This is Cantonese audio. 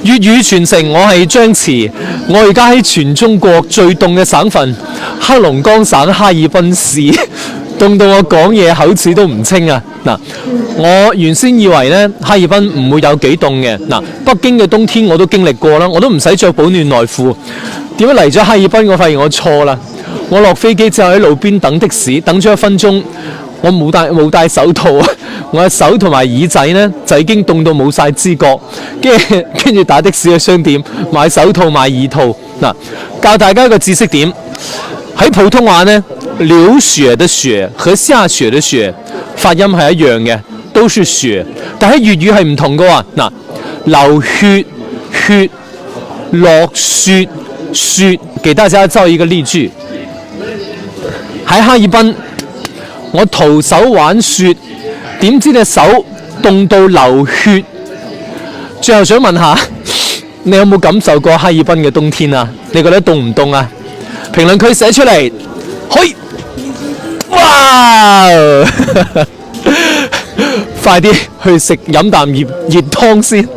粵語傳承，我係張弛，我而家喺全中國最凍嘅省份黑龍江省哈爾濱市，凍到我講嘢口齒都唔清啊！嗱，我原先以為咧哈爾濱唔會有幾凍嘅，嗱，北京嘅冬天我都經歷過啦，我都唔使着保暖內褲。點解嚟咗哈爾濱，我發現我錯啦！我落飛機之後喺路邊等的士，等咗1分鐘，我冇戴手套啊！我嘅手同埋耳仔呢，就已經凍到冇晒知覺，跟住打的士去商店買手套買耳套。嗱，教大家一個知識點，喺普通話呢，流血的血和下雪的雪發音係一樣嘅，都是雪，但喺粵語係唔同嘅喎。嗱，流血血，落雪雪，給大家造一個例句。喺哈爾濱，我徒手玩雪，點知隻手凍到流血。最後想問下，你有冇感受過哈爾濱嘅冬天啊？你覺得凍唔凍啊？評論區寫出嚟，嘿，哇！快啲去飲啖熱湯先。